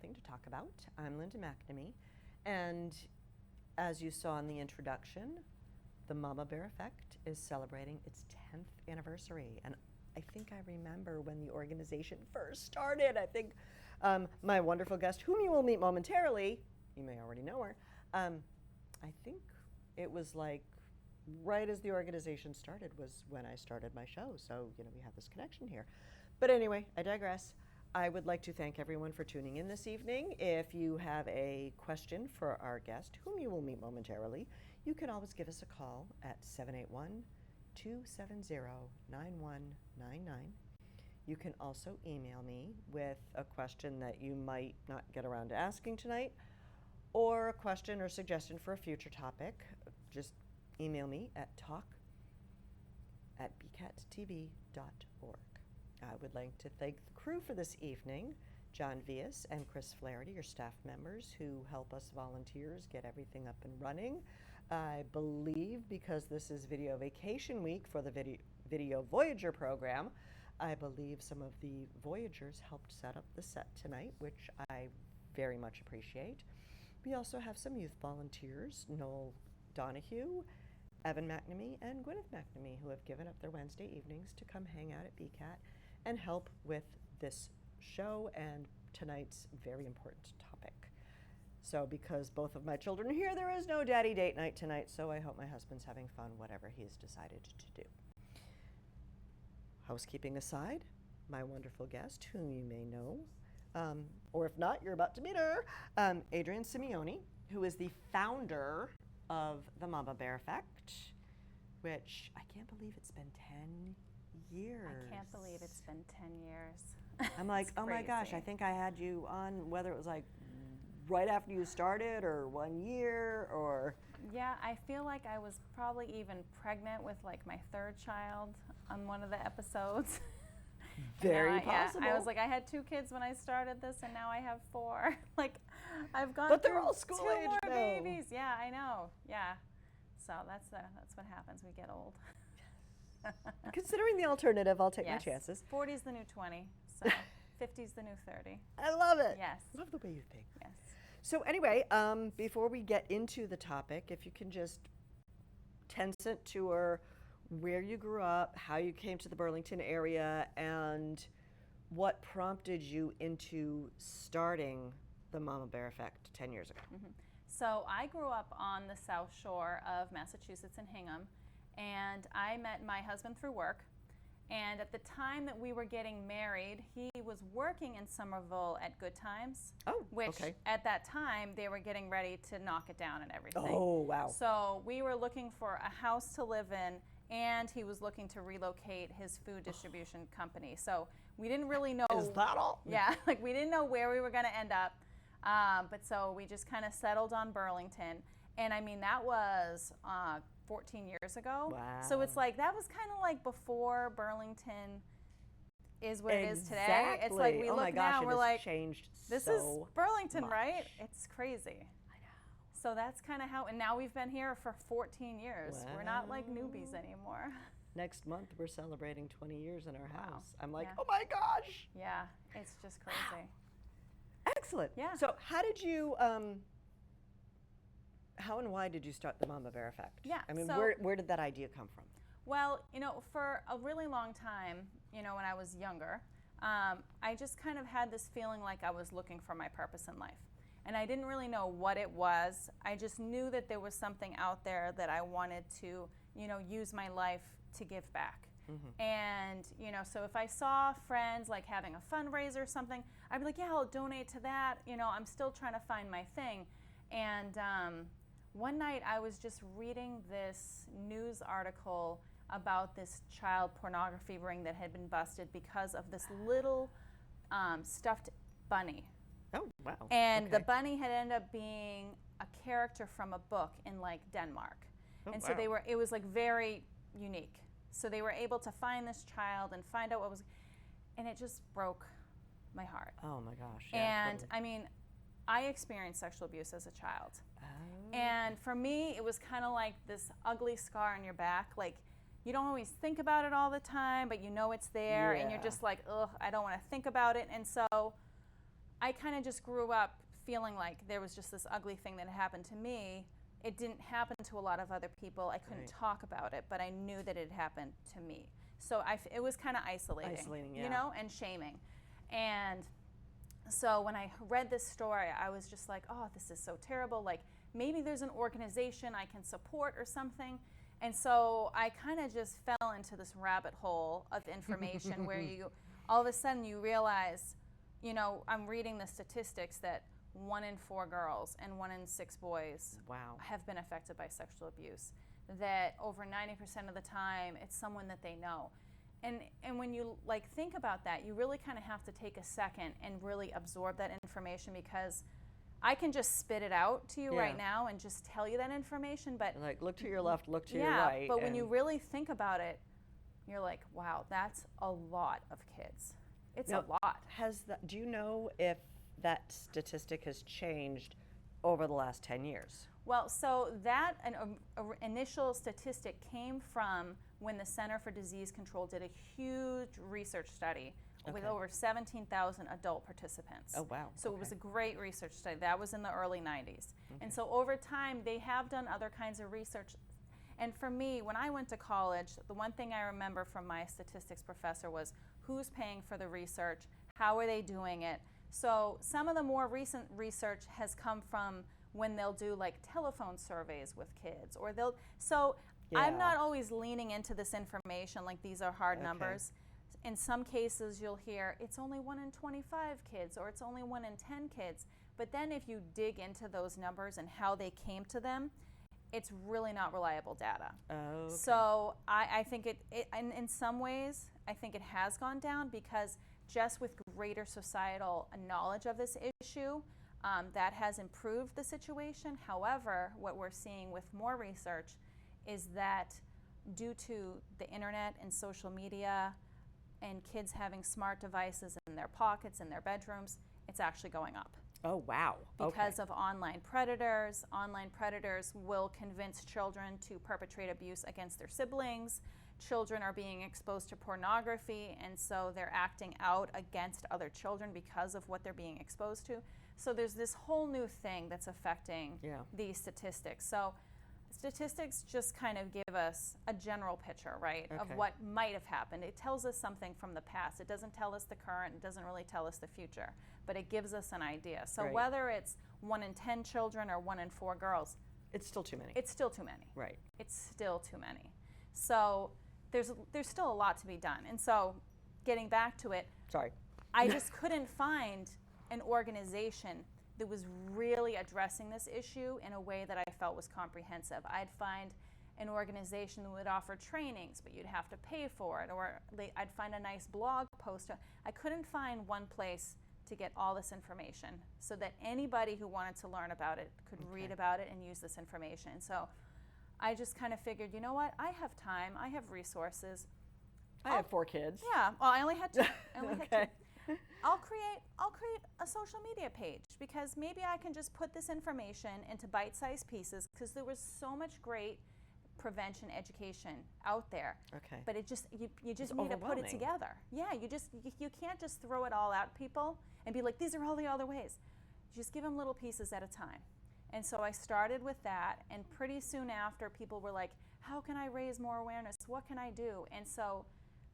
something to talk about. I'm Linda McNamee, and as you saw in the introduction, the Mama Bear Effect is celebrating its 10th anniversary, and I think I remember when the organization first started. I think my wonderful guest, whom you will meet momentarily, you may already know her, I think it was like right as the organization started was when I started my show, so we have this connection here. But anyway, I digress. I would like to thank everyone for tuning in this evening. If you have a question for our guest, whom you will meet momentarily, you can always give us a call at 781-270-9199. You can also email me with a question that you might not get around to asking tonight, or a question or suggestion for a future topic. Just email me at talk@bcattv.org. I would like to thank the crew for this evening, John Vias and Chris Flaherty, your staff members who help us volunteers get everything up and running. I believe because this is video vacation week for the Video Voyager program, I believe some of the Voyagers helped set up the set tonight, which I very much appreciate. We also have some youth volunteers, Noel Donahue, Evan McNamee, and Gwyneth McNamee, who have given up their Wednesday evenings to come hang out at BCAT and help with this show and tonight's very important topic. So because both of my children are here, there is no daddy date night tonight, so I hope my husband's having fun, whatever he's decided to do. Housekeeping aside, my wonderful guest, whom you may know, or if not, you're about to meet her, Adrianne Simeone, who is the founder of the Mama Bear Effect, which I can't believe it's been 10 years. I can't believe it's been 10 years. I'm like, oh my gosh, I think I had you on, whether it was like right after you started or 1 year or... Yeah, I feel like I was probably even pregnant with like my third child on one of the episodes. Very possible. I was like, I had 2 kids when I started this, and now I have 4. Like, I've gone but they're through all school 2 age more now. babies. Yeah, I know. Yeah, so that's what happens. We get old. Considering the alternative, I'll take my chances. 40's the new 20, so 50's the new 30. I love it. Yes. Love the way you think. Yes. So anyway, before we get into the topic, if you can just 10-cent tour where you grew up, how you came to the Burlington area, and what prompted you into starting the Mama Bear Effect 10 years ago. Mm-hmm. So I grew up on the South Shore of Massachusetts in Hingham, and I met my husband through work. And at the time that we were getting married, he was working in Somerville at Good Times. Oh, which okay. At that time, they were getting ready to knock it down and everything. Oh, wow. So we were looking for a house to live in, and he was looking to relocate his food distribution company. So we didn't really know. Is that all? Yeah, like we didn't know where we were going to end up. But so we just kind of settled on Burlington. And I mean, that was 14 years ago. Wow. So it's like, that was kind of like before Burlington is what it is today. It's like we look now and we're like, changed this so is Burlington, much. right? It's crazy. I know. So that's kind of how, and now we've been here for 14 years. Wow. We're not like newbies anymore. Next month, we're celebrating 20 years in our Wow. house. I'm like, Yeah. oh my gosh. Yeah, it's just crazy. Excellent. Yeah. So how did you, how and why did you start the Mama Bear Effect? Yeah, I mean, so- where did that idea come from? Well, for a really long time, when I was younger, I just kind of had this feeling like I was looking for my purpose in life. And I didn't really know what it was. I just knew that there was something out there that I wanted to, use my life to give back. Mm-hmm. And, so if I saw friends like having a fundraiser or something, I'd be like, yeah, I'll donate to that. I'm still trying to find my thing. And one night I was just reading this news article about this child pornography ring that had been busted because of this little stuffed bunny. Oh, wow. And okay. the bunny had ended up being a character from a book in like Denmark. Oh, and so wow. it was like very unique. So they were able to find this child and find out what was, and it just broke my heart. Oh my gosh. Yeah, And totally. I mean, I experienced sexual abuse as a child. Oh. And for me, it was kind of like this ugly scar on your back. Like, you don't always think about it all the time, but you know it's there, and you're Yeah. just like, ugh, I don't want to think about it. And so I kind of just grew up feeling like there was just this ugly thing that happened to me. It didn't happen to a lot of other people. I couldn't talk about it, but I knew that it happened to me. So it was kind of isolating, yeah. you know, and shaming. And so when I read this story, I was just like, oh, this is so terrible. Like, maybe there's an organization I can support or something. And so I kind of just fell into this rabbit hole of information where you, all of a sudden you realize, you know, I'm reading the statistics that 1 in 4 girls and 1 in 6 boys have been affected by sexual abuse. That over 90% of the time, it's someone that they know. And when you like think about that, you really kind of have to take a second and really absorb that information, because I can just spit it out to you right now and just tell you that information, but like, look to your left, look to your right. But when you really think about it, you're like, wow, that's a lot of kids. It's a lot. Do you know if that statistic has changed over the last 10 years? Well, so that initial statistic came from when the Center for Disease Control did a huge research study with over 17,000 adult participants. Oh, wow. So it was a great research study. That was in the early 90s. And so over time, they have done other kinds of research. And for me, when I went to college, the one thing I remember from my statistics professor was who's paying for the research, how are they doing it. So some of the more recent research has come from when they'll do like telephone surveys with kids, or I'm not always leaning into this information like these are hard numbers. In some cases you'll hear it's only 1 in 25 kids, or it's only 1 in 10 kids. But then if you dig into those numbers and how they came to them, it's really not reliable data. So I think in some ways, I think it has gone down, because just with greater societal knowledge of this issue, that has improved the situation. However, what we're seeing with more research is that due to the internet and social media and kids having smart devices in their pockets, in their bedrooms, it's actually going up. Oh, wow. Because of online predators. Online predators will convince children to perpetrate abuse against their siblings. Children are being exposed to pornography, and so they're acting out against other children because of what they're being exposed to. So there's this whole new thing that's affecting these statistics. So statistics just kind of give us a general picture, right, of what might have happened. It tells us something from the past. It doesn't tell us the current. It doesn't really tell us the future, but it gives us an idea. So whether it's 1 in 10 children or 1 in 4 girls, it's still too many. It's still too many. Right. It's still too many. So there's still a lot to be done. And so getting back to it, I just couldn't find an organization that was really addressing this issue in a way that I felt was comprehensive. I'd find an organization that would offer trainings, but you'd have to pay for it, or I'd find a nice blog post. I couldn't find one place to get all this information so that anybody who wanted to learn about it could read about it and use this information. So I just kind of figured, you know what? I have time. I have resources. I have 4 kids. Yeah. Well, I only had 2. I'll create a social media page, because maybe I can just put this information into bite-sized pieces, because there was so much great prevention education out there. But it just you just need to put it together. Yeah, you can't just throw it all at people and be like, these are all the other ways. You just give them little pieces at a time. And so I started with that, and pretty soon after, people were like, how can I raise more awareness? What can I do? And so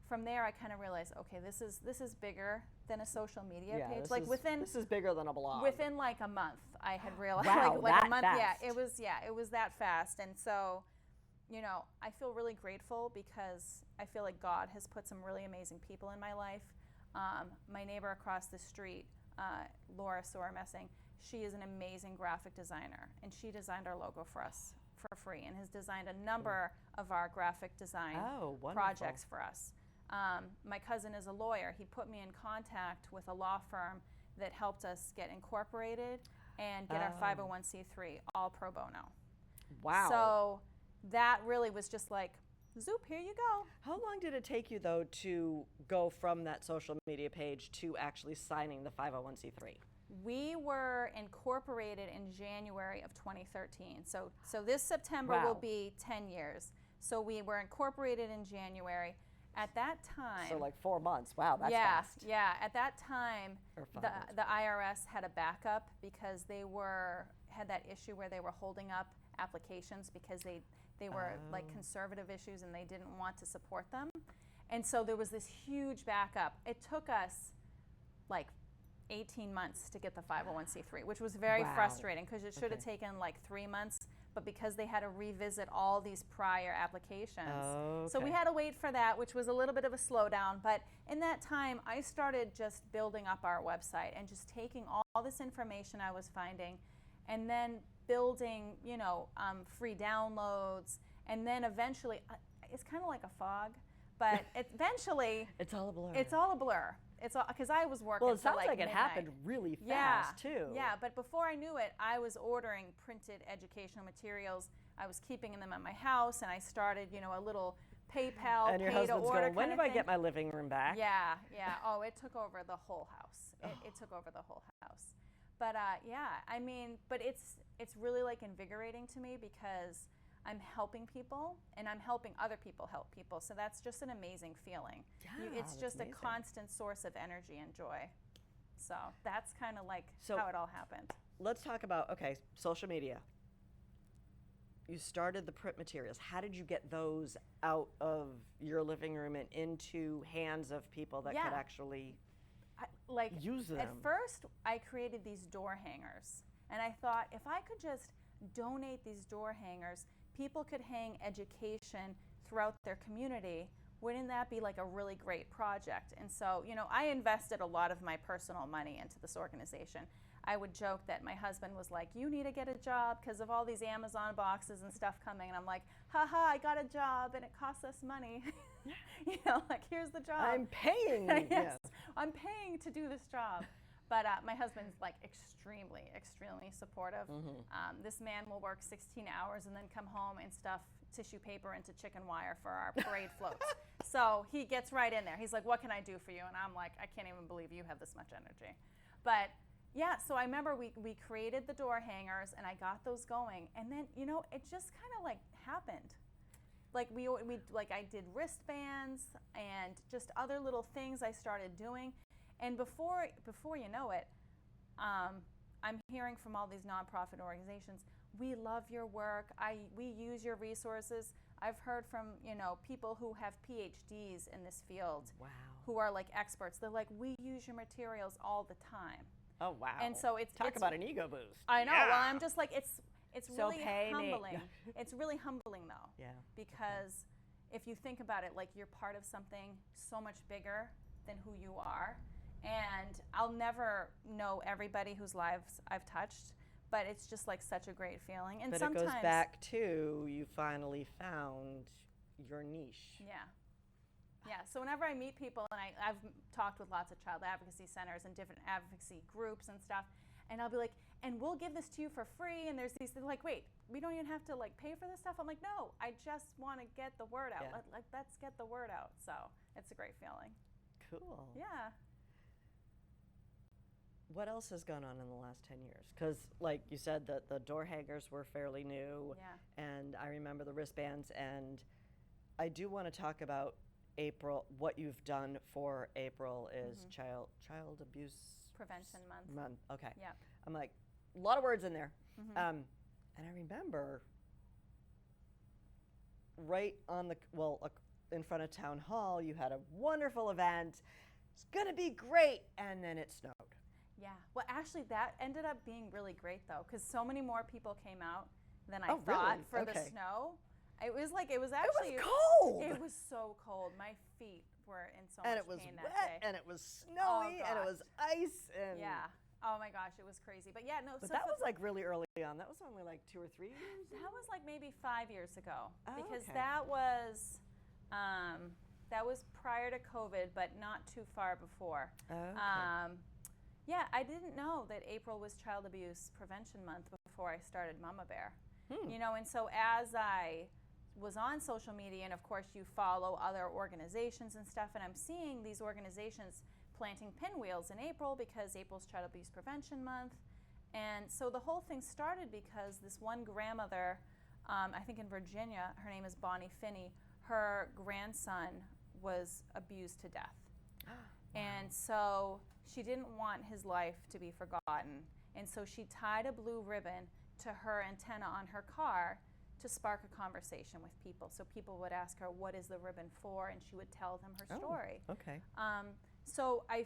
from there, I kind of realized, okay, this is bigger than a social media page. This is bigger than a blog. Within like a month, I had realized. Wow, like that a month. fast. Yeah, it was that fast. And so, you know, I feel really grateful, because I feel like God has put some really amazing people in my life. My neighbor across the street, Laura Sorer-Messing, she is an amazing graphic designer, and she designed our logo for us for free, and has designed a number of our graphic design projects for us. My cousin is a lawyer. He put me in contact with a law firm that helped us get incorporated and get our 501c3 all pro bono. Wow. So that really was just like, zoop, here you go. How long did it take you, though, to go from that social media page to actually signing the 501c3? We were incorporated in January of 2013. So this September will be 10 years. So we were incorporated in January. At that time. So like 4 months. Wow, that's yeah, fast. yeah. At that time, Or 5 the months. the IRS had a backup because they had that issue where they were holding up applications because they were like conservative issues and they didn't want to support them. And so there was this huge backup. It took us like 18 months to get the 501c3, which was very Wow. frustrating because it should have Okay. taken like 3 months, but because they had to revisit all these prior applications. So we Okay. had to wait for that, which was a little bit of a slowdown. But in that time, I started just building up our website and just taking all this information I was finding and then building, free downloads. And then eventually, it's kind of like a fog, but eventually, It's all a blur. it's all a blur. It's all because I was working. Well, it till sounds like it midnight. happened really fast too. Yeah, but before I knew it, I was ordering printed educational materials. I was keeping them at my house, and I started, a little PayPal And your pay to husband's order going, when kind do of I thing. get my living room back? Yeah. Oh, it took over the whole house. It took over the whole house. But but it's really like invigorating to me because I'm helping people and I'm helping other people help people. So that's just an amazing feeling. Yeah, It's that's just amazing. a constant source of energy and joy. So that's kind of like So- how it all happened. Let's talk about, social media. You started the print materials. How did you get those out of your living room and into hands of people that could Yeah. actually use them? At first, I created these door hangers. And I thought if I could just donate these door hangers, people could hang education throughout their community. Wouldn't that be like a really great project? And so, I invested a lot of my personal money into this organization. I would joke that my husband was like, you need to get a job because of all these Amazon boxes and stuff coming. And I'm like, haha, I got a job and it costs us money. Like, here's the job. I'm paying. Yes, Yeah. I'm paying to do this job. But my husband's like extremely, extremely supportive. This man will work 16 hours and then come home and stuff tissue paper into chicken wire for our parade floats. So he gets right in there. He's like, what can I do for you? And I'm like, I can't even believe you have this much energy. But yeah, so I remember we created the door hangers and I got those going. And then, it just kind of like happened. Like I did wristbands and just other little things I started doing. And before you know it, I'm hearing from all these nonprofit organizations, we love your work. We use your resources. I've heard from people who have PhDs in this field, Wow. who are like experts. They're like, we use your materials all the time. Oh, wow. And so it's about an ego boost. I know. Yeah. Well, I'm just like it's So really pay me. humbling. It's really humbling though. Yeah. Because if you think about it, like you're part of something so much bigger than who you are. And I'll never know everybody whose lives I've touched, but it's just like such a great feeling. And But sometimes it goes back to you finally found your niche. Yeah. So whenever I meet people, and I've talked with lots of child advocacy centers and different advocacy groups and stuff, and I'll be like, and we'll give this to you for free. And there's these, they're like, wait, we don't even have to like pay for this stuff. I'm like, no, I just want to get the word out. Yeah. Let's get the word out. So it's a great feeling. Cool. Yeah. What else has gone on in the last 10 years? Because, like you said, the door hangers were fairly new. Yeah. And I remember the wristbands. And I do want to talk about April. What you've done for April is child abuse Prevention month. Okay. Yeah. I'm like, a lot of words in there. And I remember right on in front of town hall, you had a wonderful event. It's gonna be great, and then it snowed. Yeah. Well, actually, that ended up being really great though, because so many more people came out than I Oh, thought really? for the Okay. snow. It was actually. It was cold. It was so cold. My feet were in so And much it was pain wet, that day. and it was snowy, and it gosh. was ice, and Yeah. Oh my gosh, it was crazy. But yeah, no. But so that for- was like really early on. That was only like 2 or 3 years. That was like maybe 5 years ago, Oh, because okay. that was prior to COVID, but not too far before. Okay. Yeah, I didn't know that April was Child Abuse Prevention Month before I started Mama Bear. And so as I was on social media, and of course you follow other organizations and stuff, and I'm seeing these organizations planting pinwheels in April because April's Child Abuse Prevention Month. And so the whole thing started because this one grandmother, I think in Virginia, her name is Bonnie Finney, her grandson was abused to death. And so she didn't want his life to be forgotten. And so she tied a blue ribbon to her antenna on her car to spark a conversation with people. So people would ask her, what is the ribbon for? And she would tell them her story. Okay. So I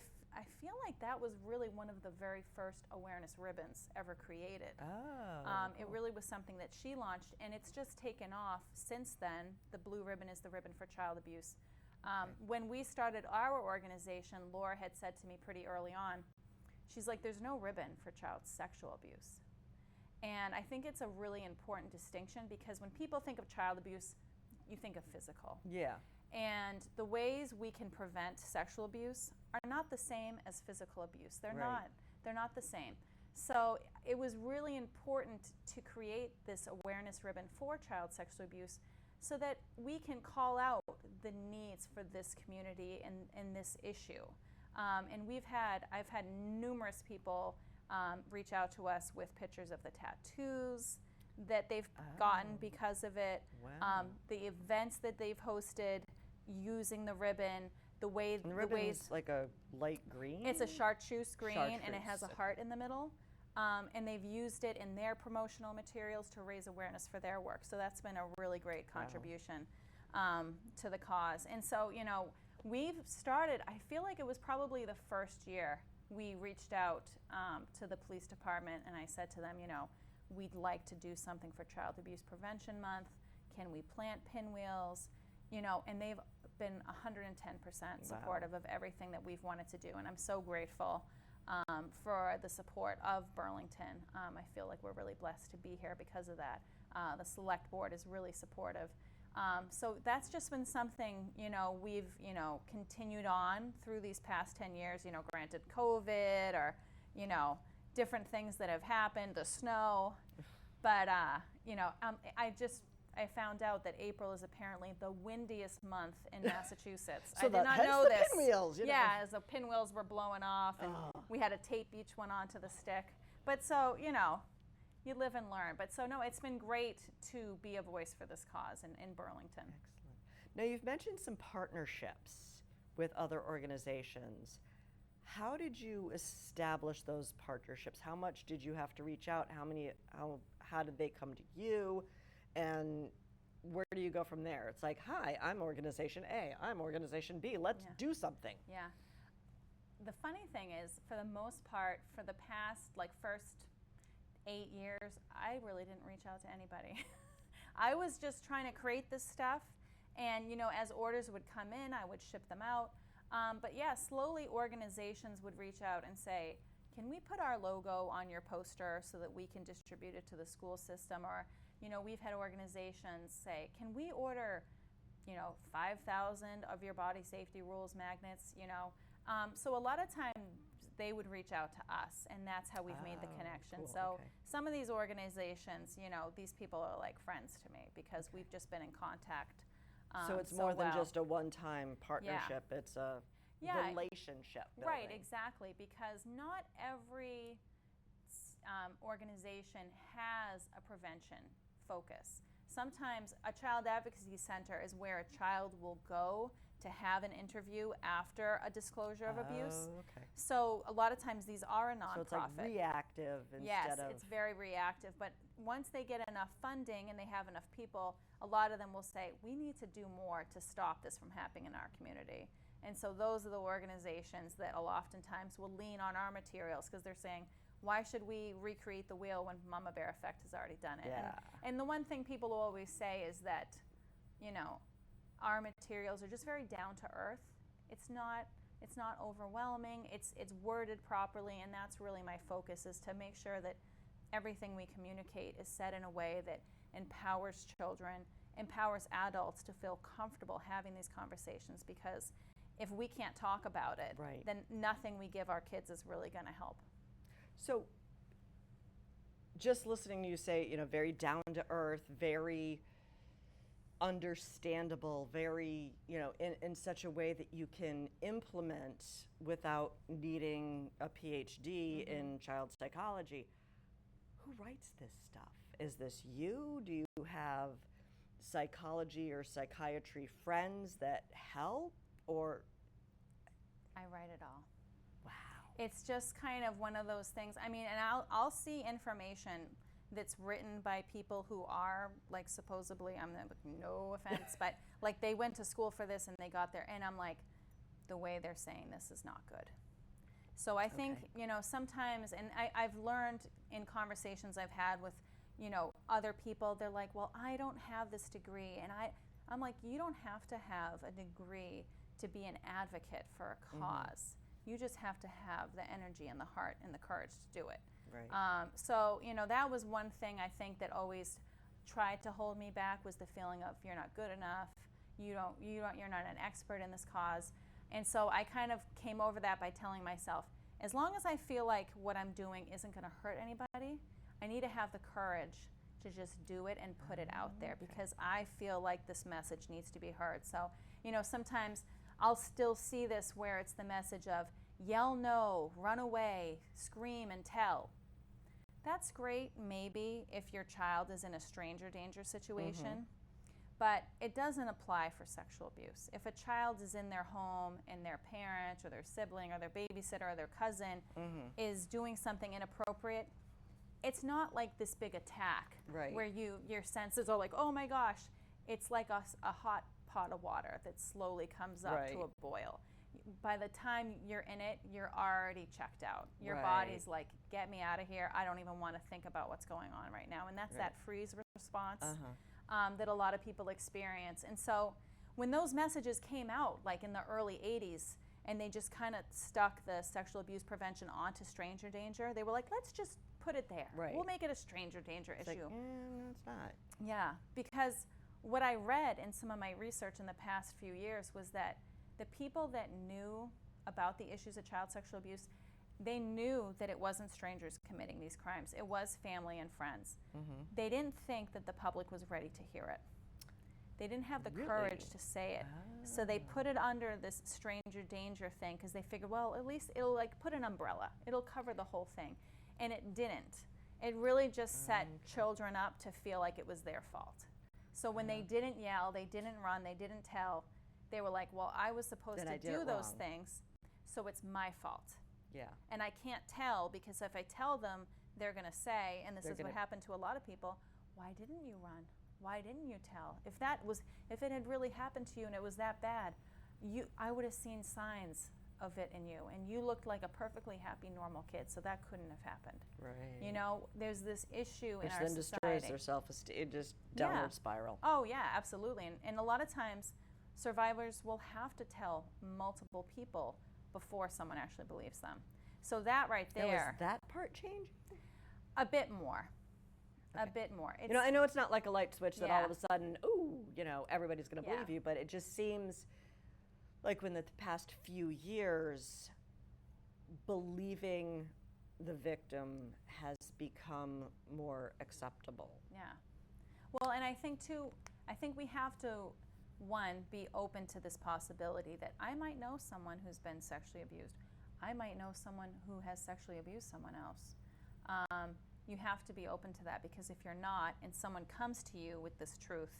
feel like that was really one of the very first awareness ribbons ever created. It really was something that she launched, and it's just taken off since then. The blue ribbon is the ribbon for child abuse. When we started our organization, Laura had said to me pretty early on, she's like, there's no ribbon for child sexual abuse. And I think it's a really important distinction, because when people think of child abuse, you think of physical. Yeah. And the ways we can prevent sexual abuse are not the same as physical abuse. They're not. They're not the same. So it was really important to create this awareness ribbon for child sexual abuse, so that we can call out the needs for this community and this issue. And I've had numerous people reach out to us with pictures of the tattoos that they've gotten because of it, the events that they've hosted using the ribbon, the ways like a light green. It's a chartreuse green, and it has a Chartreuse. heart in the middle. And they've used it in their promotional materials to raise awareness for their work. So that's been a really great contribution to the cause. And so, we've started, I feel like it was probably the first year we reached out to the police department, and I said to them, we'd like to do something for Child Abuse Prevention Month. Can we plant pinwheels? And they've been 110% supportive of everything that we've wanted to do. And I'm so grateful for the support of Burlington. I feel like we're really blessed to be here because of that. The select board is really supportive. So that's just been something, we've, continued on through these past 10 years, granted COVID or, different things that have happened, the snow. But, I found out that April is apparently the windiest month in Massachusetts. So I did not know this. Pinwheels, Yeah, as the pinwheels were blowing off, and we had to tape each one onto the stick. But so, you live and learn. But so, no, it's been great to be a voice for this cause in Burlington. Excellent. Now, you've mentioned some partnerships with other organizations. How did you establish those partnerships? How much did you have to reach out? How did they come to you? And where do you go from there? It's like, hi, I'm organization A, I'm organization B, let's do something. Yeah. The funny thing is, for the most part, for the past, first 8 years, I really didn't reach out to anybody. I was just trying to create this stuff, and, as orders would come in, I would ship them out. But yeah, slowly organizations would reach out and say, can we put our logo on your poster so that we can distribute it to the school system? Or, we've had organizations say, can we order, 5,000 of your body safety rules magnets, So a lot of times they would reach out to us, and that's how we've made the connection. Cool. So Okay. some of these organizations, these people are like friends to me, because we've just been in contact. So it's more than just a one-time partnership, it's a relationship building. Right, exactly, because not every organization has a prevention focus. Sometimes a child advocacy center is where a child will go to have an interview after a disclosure of abuse. Okay. So a lot of times these are a nonprofit. So it's like reactive instead of... Yes, it's very reactive. But once they get enough funding and they have enough people, a lot of them will say, we need to do more to stop this from happening in our community. And so those are the organizations that oftentimes will lean on our materials, because they're saying, why should we recreate the wheel when Mama Bear Effect has already done it? Yeah. And the one thing people will always say is that, our materials are just very down to earth. It's not overwhelming. It's worded properly, and that's really my focus, is to make sure that everything we communicate is said in a way that empowers children, empowers adults to feel comfortable having these conversations, because if we can't talk about it, then nothing we give our kids is really going to help. So just listening to you say, very down to earth, very understandable, very, in such a way that you can implement without needing a PhD in child psychology. Who writes this stuff? Is this you? Do you have psychology or psychiatry friends that help? or? I write it all. Wow. It's just kind of one of those things. I mean, and I'll see information that's written by people who are like supposedly, I'm not, no offense, but like they went to school for this and they got there, and I'm like, the way they're saying this is not good. So I think, you know, sometimes, and I've learned in conversations I've had with, you know, other people, they're like, well, I don't have this degree. And I'm like, you don't have to have a degree to be an advocate for a cause. You just have to have the energy and the heart and the courage to do it. Right. So, you know, that was one thing I think that always tried to hold me back, was the feeling of you're not good enough. You're not an expert in this cause. And so I kind of came over that by telling myself, as long as I feel like what I'm doing isn't going to hurt anybody, I need to have the courage to just do it and put it out there, because I feel like this message needs to be heard. So, you know, sometimes I'll still see this where it's the message of yell no, run away, scream and tell. That's great maybe if your child is in a stranger danger situation. But it doesn't apply for sexual abuse. If a child is in their home and their parent or their sibling or their babysitter or their cousin is doing something inappropriate, it's not like this big attack where your senses are like, oh my gosh. It's like a hot pot of water that slowly comes up to a boil. By the time you're in it, you're already checked out. Your body's like, get me out of here. I don't even want to think about what's going on right now. And that's that freeze response. That a lot of people experience. And so when those messages came out, like in the early 80s, and they just kind of stuck the sexual abuse prevention onto stranger danger, they were like, let's just put it there. We'll make it a stranger danger issue. Like, no, it's not. Yeah, because what I read in some of my research in the past few years was that the people that knew about the issues of child sexual abuse, they knew that it wasn't strangers committing these crimes. It was family and friends. They didn't think that the public was ready to hear it. They didn't have the courage to say it. So they put it under this stranger danger thing because they figured, well, at least it'll like put an umbrella. It'll cover the whole thing. And it didn't. It really just set children up to feel like it was their fault. So when they didn't yell, they didn't run, they didn't tell, they were like, well, I was supposed to do those things, so it's my fault. Yeah. And I can't tell, because if I tell them, they're going to say, and this is what happened to a lot of people, why didn't you run? Why didn't you tell? If it had really happened to you and it was that bad, I would have seen signs of it in you, and you looked like a perfectly happy, normal kid, so that couldn't have happened. Right. You know, there's this issue in Which our then society. destroys their self-esteem, just downward spiral. Oh yeah, absolutely. And a lot of times, survivors will have to tell multiple people before someone actually believes them. So that right there. Now, is that part changing? A bit more. A bit more. You know, I know it's not like a light switch that all of a sudden, ooh, you know, everybody's going to believe you, but it just seems like in the past few years, believing the victim has become more acceptable. Yeah. Well, and I think too, we have to, one, be open to this possibility that I might know someone who's been sexually abused. I might know someone who has sexually abused someone else. You have to be open to that, because if you're not, and someone comes to you with this truth,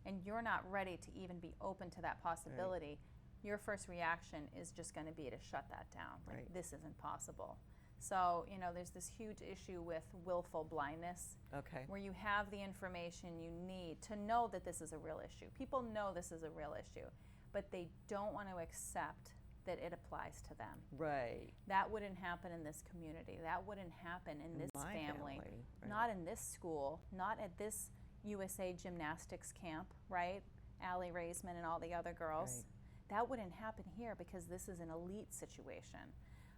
and you're not ready to even be open to that possibility, your first reaction is just going to be to shut that down. Like, this isn't possible. So, you know, there's this huge issue with willful blindness, where you have the information you need to know that this is a real issue. People know this is a real issue, but they don't want to accept that it applies to them. Right. That wouldn't happen in this community. That wouldn't happen in this family. Not in this school. Not at this USA gymnastics camp, right? Allie Raisman and all the other girls. That wouldn't happen here, because this is an elite situation.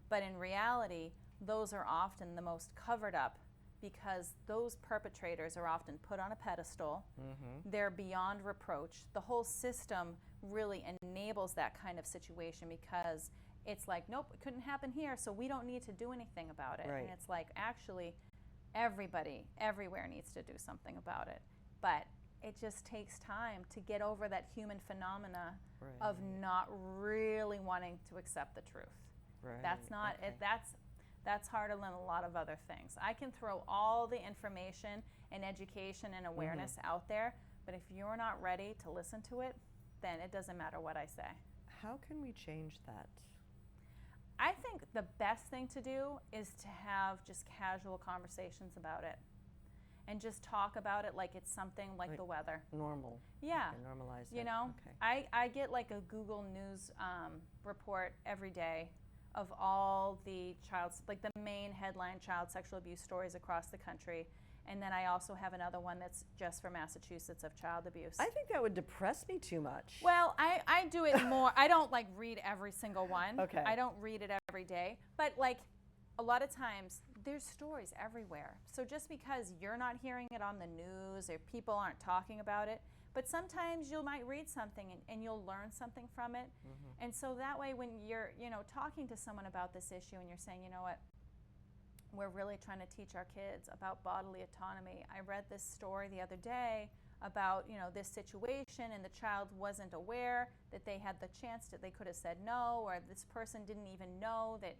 But in reality, those are often the most covered up, because those perpetrators are often put on a pedestal. They're beyond reproach. The whole system really enables that kind of situation, because it's like, nope, it couldn't happen here, so we don't need to do anything about it. And it's like, actually, everybody, everywhere needs to do something about it. But it just takes time to get over that human phenomena of not really wanting to accept the truth. That's not it. That's harder than a lot of other things. I can throw all the information and education and awareness out there, but if you're not ready to listen to it, then it doesn't matter what I say. How can we change that? I think the best thing to do is to have just casual conversations about it and just talk about it like it's something like the weather. Normal. Yeah. Okay, normalize You it. know, Okay. I get like a Google News report every day of all the like the main headline child sexual abuse stories across the country. And then I also have another one that's just for Massachusetts of child abuse. I think that would depress me too much. Well, I do it more. I don't like read every single one. Okay. I don't read it every day. But like a lot of times, there's stories everywhere. So just because you're not hearing it on the news or people aren't talking about it, but sometimes you might read something and you'll learn something from it. Mm-hmm. And so that way when you're, talking to someone about this issue and you're saying, you know what, we're really trying to teach our kids about bodily autonomy. I read this story the other day about, this situation, and the child wasn't aware that they had the chance that they could have said no, or this person didn't even know that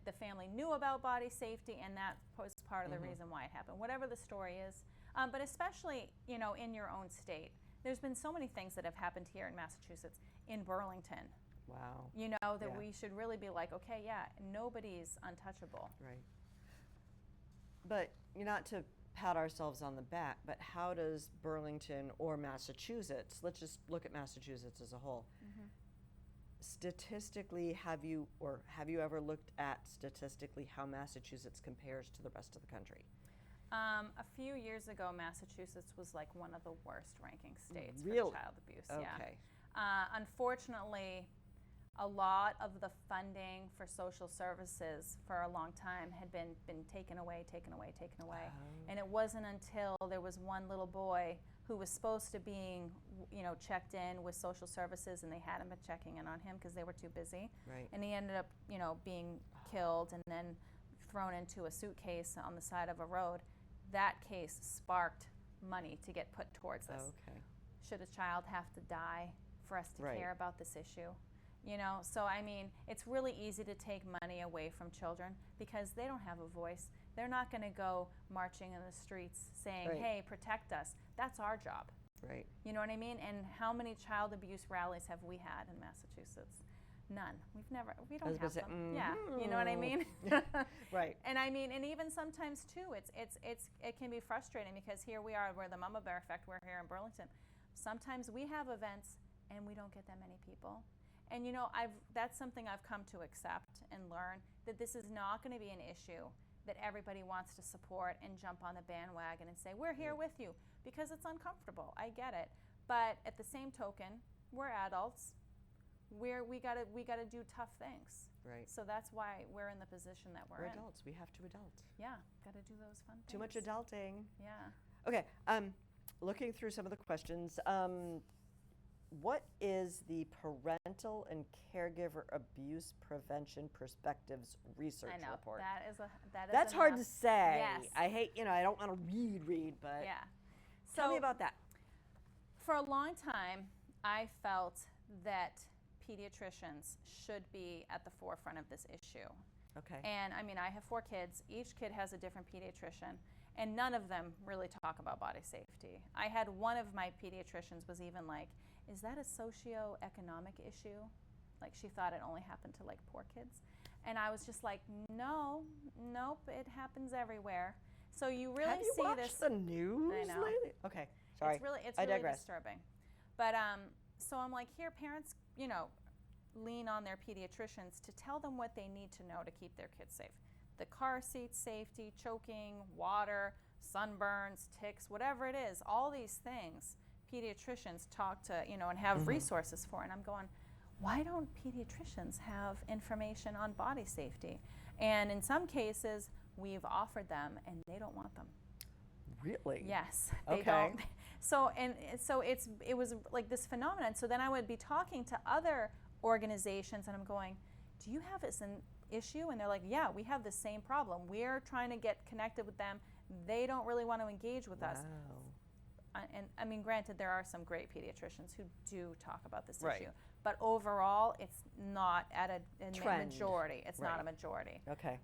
the family knew about body safety, and that was part of the reason why it happened. Whatever the story is, but especially, in your own state. There's been so many things that have happened here in Massachusetts, in Burlington. Wow. That we should really be like, okay, yeah, nobody's untouchable. Right. But not to pat ourselves on the back, but how does Burlington or Massachusetts, let's just look at Massachusetts as a whole, statistically, have you ever looked at statistically how Massachusetts compares to the rest of the country? A few years ago, Massachusetts was like one of the worst ranking states Really? for child abuse. Okay. Yeah. Unfortunately, a lot of the funding for social services for a long time had been taken away. Oh. And it wasn't until there was one little boy who was supposed to being, checked in with social services, and they hadn't been checking in on him because they were too busy. Right. And he ended up, being killed and then thrown into a suitcase on the side of a road. That case sparked money to get put towards this. Okay. Should a child have to die for us to Right. care about this issue? So I mean, it's really easy to take money away from children because they don't have a voice. They're not going to go marching in the streets saying, Right. hey, protect us. That's our job. Right. You know what I mean? And how many child abuse rallies have we had in Massachusetts? None. We don't have them. Yeah, you know what I mean? Right. And I mean, and even sometimes too, it can be frustrating because here we are, we're the Mama Bear Effect, we're here in Burlington. Sometimes we have events and we don't get that many people. And that's something I've come to accept and learn, that this is not going to be an issue that everybody wants to support and jump on the bandwagon and say, we're here with you, because it's uncomfortable. I get it. But at the same token, we're adults. We gotta do tough things. Right. So that's why we're in the position that we're in. adults. We have to adult. Yeah, gotta do those fun things. Too much adulting. Yeah. Okay. Looking through some of the questions. What is the Parental and Caregiver Abuse Prevention Perspectives Research I know. Report? That's hard enough. to say. Yes. I hate, I don't want to read, but Yeah. tell me about that. For a long time, I felt that pediatricians should be at the forefront of this issue. Okay. And I mean, I have 4 kids. Each kid has a different pediatrician, and none of them really talk about body safety. I had one of my pediatricians was even like, is that a socioeconomic issue? Like, she thought it only happened to like poor kids. And I was just like, nope, it happens everywhere. So you really have you see watched this. the news I know. lately? Okay. Sorry. It's I really digress. disturbing. But so I'm like, here, parents, lean on their pediatricians to tell them what they need to know to keep their kids safe. The car seat safety, choking, water, sunburns, ticks, whatever it is, all these things pediatricians talk to, and have resources for. And I'm going, why don't pediatricians have information on body safety? And in some cases, we've offered them and they don't want them. Really? Yes, they Okay. don't. So it was like this phenomenon. So then I would be talking to other organizations and I'm going, do you have this an issue? And they're like, yeah, we have the same problem. We're trying to get connected with them. They don't really want to engage with us. And I mean, granted, there are some great pediatricians who do talk about this Right. issue, but overall, it's not at a Trend. majority. It's not Right. a majority. Okay.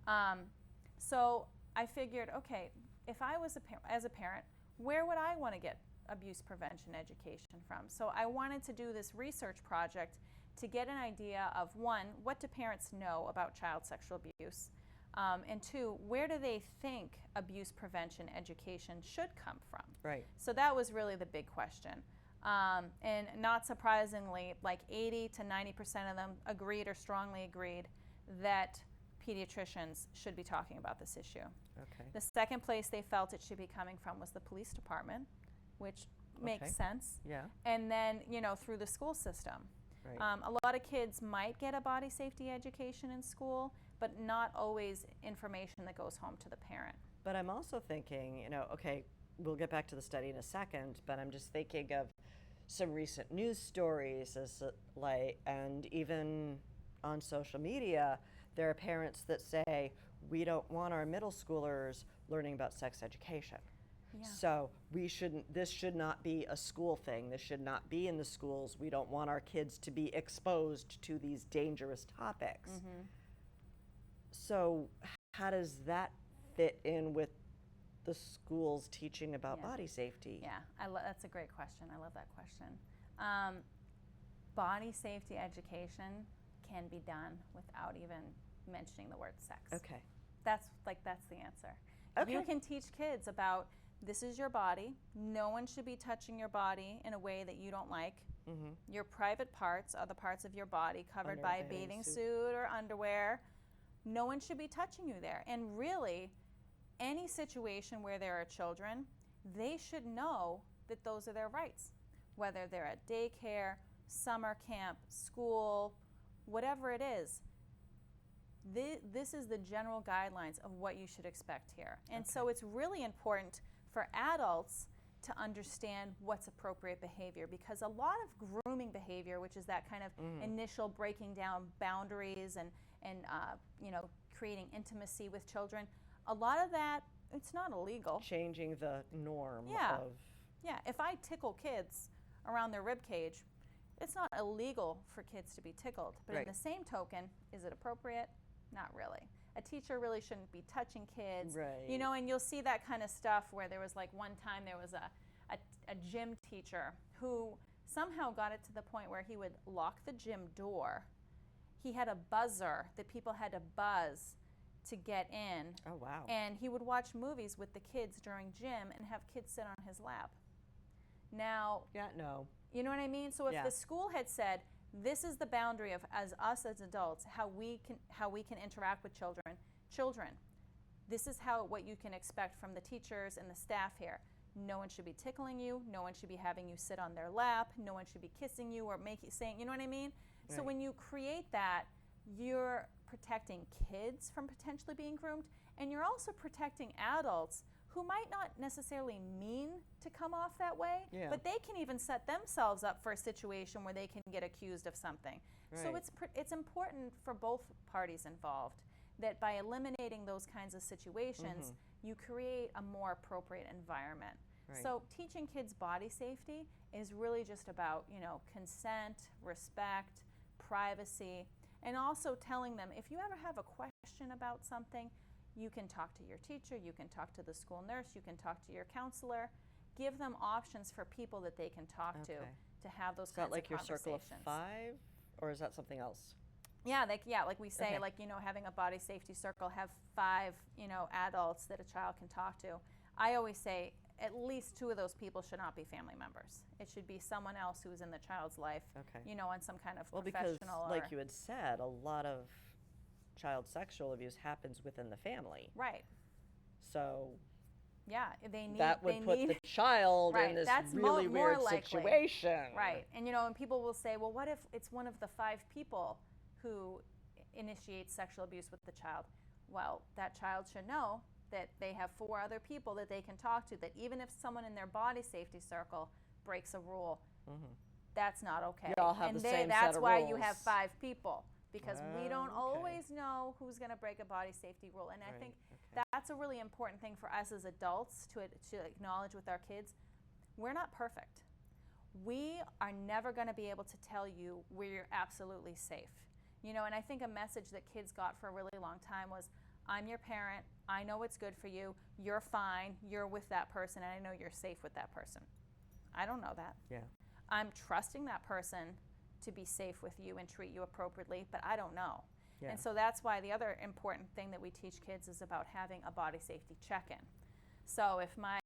So I figured, okay, if I was as a parent, where would I want to get abuse prevention education from? So I wanted to do this research project to get an idea of, one, what do parents know about child sexual abuse? And two, where do they think abuse prevention education should come from? Right. So that was really the big question. And not surprisingly, like 80 to 90% of them agreed or strongly agreed that pediatricians should be talking about this issue. Okay. The second place they felt it should be coming from was the police department, which makes sense. Yeah. And then, through the school system. Right. A lot of kids might get a body safety education in school, but not always information that goes home to the parent. But I'm also thinking, okay, we'll get back to the study in a second, but I'm just thinking of some recent news stories and even on social media, there are parents that say, we don't want our middle schoolers learning about sex education. Yeah. So this should not be a school thing. This should not be in the schools. We don't want our kids to be exposed to these dangerous topics. Mm-hmm. So how does that fit in with the schools teaching about body safety? Yeah, that's a great question. I love that question. Body safety education can be done without even mentioning the word sex. Okay. That's the answer. Okay. You can teach kids about, this is your body. No one should be touching your body in a way that you don't like. Mm-hmm. Your private parts are the parts of your body covered Under by a a bathing bathing suit or underwear. No one should be touching you there. And really, any situation where there are children, they should know that those are their rights. Whether they're at daycare, summer camp, school, whatever it is. This is the general guidelines of what you should expect here. And so it's really important for adults to understand what's appropriate behavior, because a lot of grooming behavior, which is that kind of initial breaking down boundaries and creating intimacy with children, a lot of that, it's not illegal. Changing the norm Yeah. of... Yeah, if I tickle kids around their rib cage, it's not illegal for kids to be tickled. But Right. in the same token, is it appropriate? Not really. A teacher really shouldn't be touching kids. Right. And you'll see that kind of stuff where there was like one time there was a gym teacher who somehow got it to the point where he would lock the gym door. He had a buzzer that people had to buzz to get in. Oh, wow. And he would watch movies with the kids during gym and have kids sit on his lap. Now, Yeah, no. you know what I mean? So if Yeah. the school had said, this is the boundary of as adults, how we can interact with children. This is what you can expect from the teachers and the staff here. No one should be tickling you. No one should be having you sit on their lap. No one should be kissing you or saying, you know what I mean? Right. So when you create that, you're protecting kids from potentially being groomed, and you're also protecting adults who might not necessarily mean to come off that way, Yeah. but they can even set themselves up for a situation where they can get accused of something. So Right. it's important for both parties involved that by eliminating those kinds of situations, you create a more appropriate environment. Right. So teaching kids body safety is really just about, consent, respect, privacy, and also telling them if you ever have a question about something, you can talk to your teacher, you can talk to the school nurse, you can talk to your counselor. Give them options for people that they can talk to have those Is kinds that like of your conversations. circle of 5, or is that something else? Yeah, like we say, Okay. having a body safety circle, have 5, adults that a child can talk to. I always say at least 2 of those people should not be family members. It should be someone else who's in the child's life, Okay. on some kind of Well, because professional like you had said, a lot of child sexual abuse happens within the family. Right. So Yeah, they need that would they put need, the child Right, in this that's really more weird likely. situation. Right. And people will say, well, what if it's one of the 5 people who initiates sexual abuse with the child? Well, that child should know that they have 4 other people that they can talk to, that even if someone in their body safety circle breaks a rule, that's not okay. You all have and the same that's set of why you have rules. 5 people, because we don't Okay. always know who's going to break a body safety rule. And I Right, think okay. that's a really important thing for us as adults to acknowledge with our kids. We're not perfect. We are never going to be able to tell you where you're absolutely safe. And I think a message that kids got for a really long time was, I'm your parent, I know what's good for you, you're fine, you're with that person, and I know you're safe with that person. I don't know that. Yeah. I'm trusting that person to be safe with you and treat you appropriately, but I don't know. Yeah. And so that's why the other important thing that we teach kids is about having a body safety check-in. So if my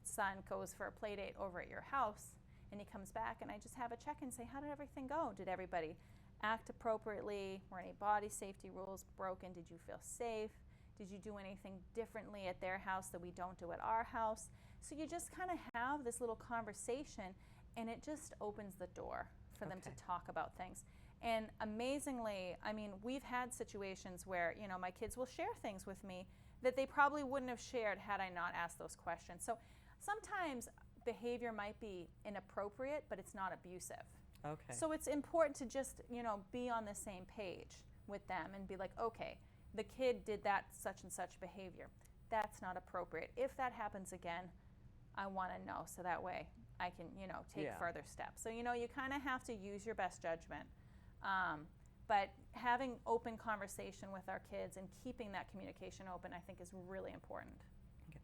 son goes for a play date over at your house and he comes back and I just have a check-in, say, how did everything go? Did everybody act appropriately? Were any body safety rules broken? Did you feel safe? Did you do anything differently at their house that we don't do at our house? So you just kind of have this little conversation, and it just opens the door for them to talk about things. And amazingly, I mean, we've had situations where, you know, my kids will share things with me that they probably wouldn't have shared had I not asked those questions. So sometimes behavior might be inappropriate, but it's not abusive. Okay. So it's important to just, you know, be on the same page with them and be like, okay, the kid did that such and such behavior. That's not appropriate. If that happens again, I want to know so that way I can, you know, take further steps. So, you know, you kind of have to use your best judgment. But having open conversation with our kids and keeping that communication open, I think, is really important. Okay.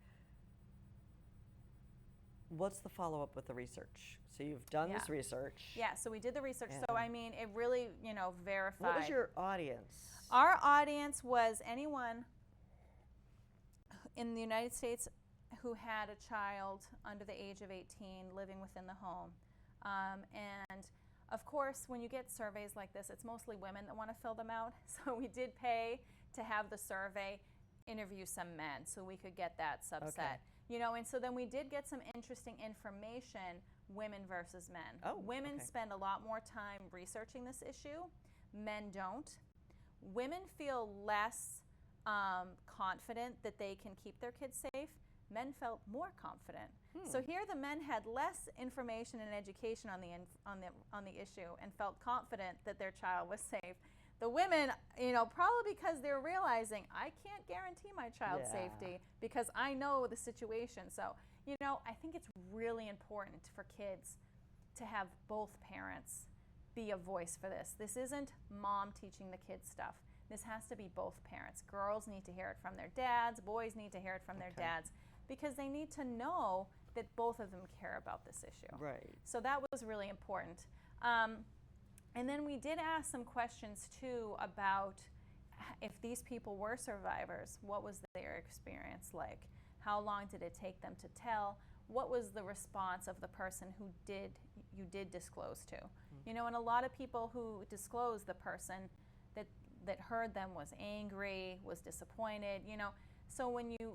What's the follow-up with the research? So you've done this research. Yeah, so we did the research. So, I mean, it really, you know, verified. What was your audience? Our audience was anyone in the United States who had a child under the age of 18 living within the home. And of course, when you get surveys like this, it's mostly women that want to fill them out. So we did pay to have the survey interview some men so we could get that subset. Okay. You know, and so then we did get some interesting information, women versus men. Oh, women spend a lot more time researching this issue. Men don't. Women feel less confident that they can keep their kids safe. Men felt more confident. So here the men had less information and education on the issue and felt confident that their child was safe. The women, you know, probably because they're realizing I can't guarantee my child's safety because I know the situation. So, you know, I think it's really important for kids to have both parents be a voice for this. This isn't mom teaching the kids stuff. This has to be both parents. Girls need to hear it from their dads. Boys need to hear it from their dads, because they need to know that both of them care about this issue. Right. So that was really important. And then we did ask some questions too about if these people were survivors, what was their experience like? How long did it take them to tell? What was the response of the person who you did disclose to? You know, and a lot of people who disclosed, the person that heard them was angry, was disappointed, you know. So when you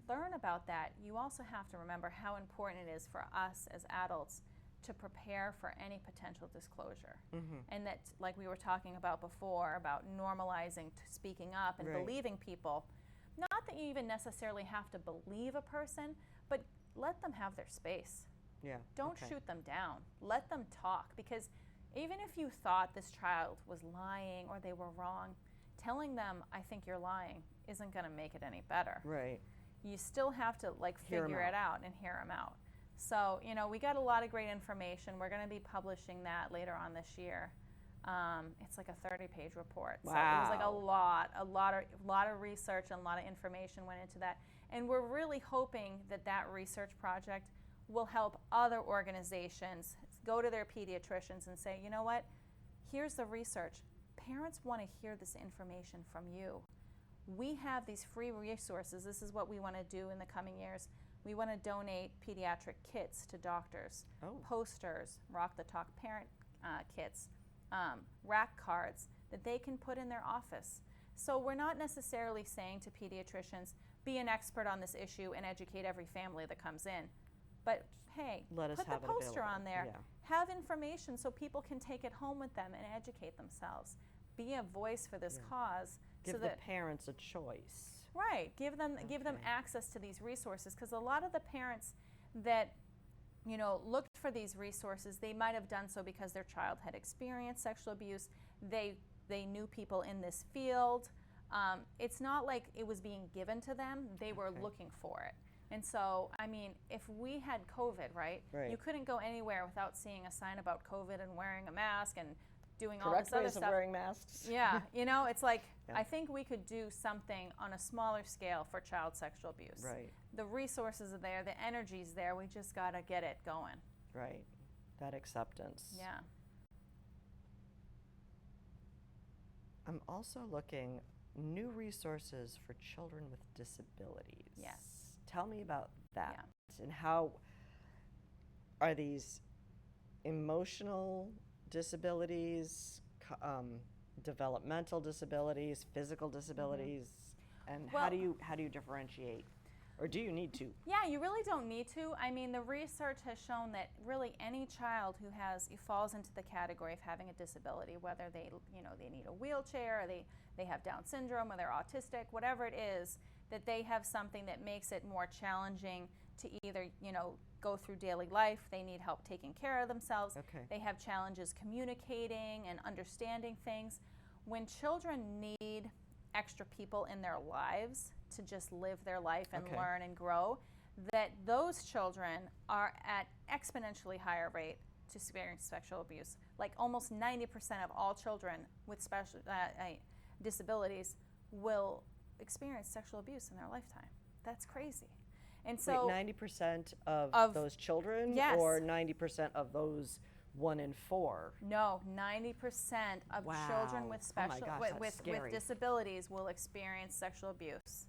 learn about that, you also have to remember how important it is for us as adults to prepare for any potential disclosure. And that, like we were talking about before, about normalizing speaking up and believing people. Not that you even necessarily have to believe a person, but let them have their space. Yeah. Don't shoot them down. Let them talk, because even if you thought this child was lying or they were wrong, telling them, I think you're lying, isn't going to make it any better. Right. You still have to figure it out and hear them out. So, you know, we got a lot of great information. We're going to be publishing that later on this year. It's like a 30-page report. Wow. So it was like a lot of research and a lot of information went into that. And we're really hoping that research project will help other organizations go to their pediatricians and say, you know what, here's the research. Parents want to hear this information from you. We have these free resources. This is what we want to do in the coming years. We want to donate pediatric kits to doctors, posters, Rock the Talk parent kits, rack cards that they can put in their office. So we're not necessarily saying to pediatricians, be an expert on this issue and educate every family that comes in. But hey, put the poster on there. Have information so people can take it home with them and educate themselves. Be a voice for this cause. Give the parents a choice. Right. Give them access to these resources, because a lot of the parents that, you know, looked for these resources, they might have done so because their child had experienced sexual abuse. They knew people in this field. It's not like it was being given to them. They were looking for it. And so, I mean, if we had COVID, right? You couldn't go anywhere without seeing a sign about COVID and wearing a mask and doing all this other stuff. Of wearing masks. Yeah, you know, it's like, I think we could do something on a smaller scale for child sexual abuse. Right. The resources are there, the energy's there, we just got to get it going. Right. That acceptance. Yeah. I'm also looking new resources for children with disabilities. Yes. Tell me about that. Yeah. And how are these emotional disabilities, developmental disabilities, physical disabilities, and Well- how do you differentiate, or do you need to? Yeah, you really don't need to. I mean, the research has shown that really any child who falls into the category of having a disability, whether they need a wheelchair, or they have Down syndrome, or they're autistic, whatever it is, that they have something that makes it more challenging to either go through daily life. They need help taking care of themselves. Okay. They have challenges communicating and understanding things. When children need extra people in their lives to just live their life and learn and grow, that those children are at exponentially higher rate to experience sexual abuse. Like almost 90% of all children with special disabilities will experience sexual abuse in their lifetime. That's crazy. And so, wait, 90% of those children, yes. or 90% of those 1 in 4? No, 90% of children with Oh my gosh, that's with scary. disabilities will experience sexual abuse.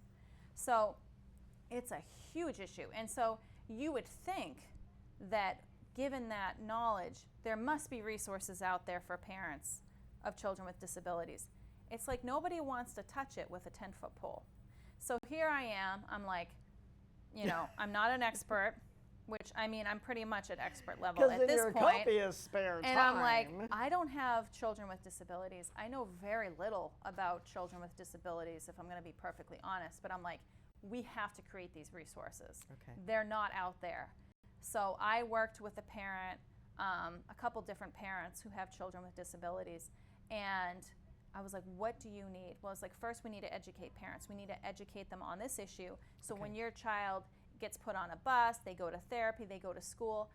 So it's a huge issue. And so you would think that given that knowledge, there must be resources out there for parents of children with disabilities. It's like nobody wants to touch it with a 10-foot pole. So here I am, I'm like, I'm not an expert, which, I mean, I'm pretty much at expert level at this point. Copious spare And I'm like, I don't have children with disabilities. I know very little about children with disabilities, if I'm going to be perfectly honest. But I'm like, we have to create these resources. Okay. They're not out there. So I worked with a parent, a couple different parents who have children with disabilities, and I was like, what do you need? Well, it's like, first we need to educate parents. We need to educate them on this issue. So when your child gets put on a bus, they go to therapy, they go to school,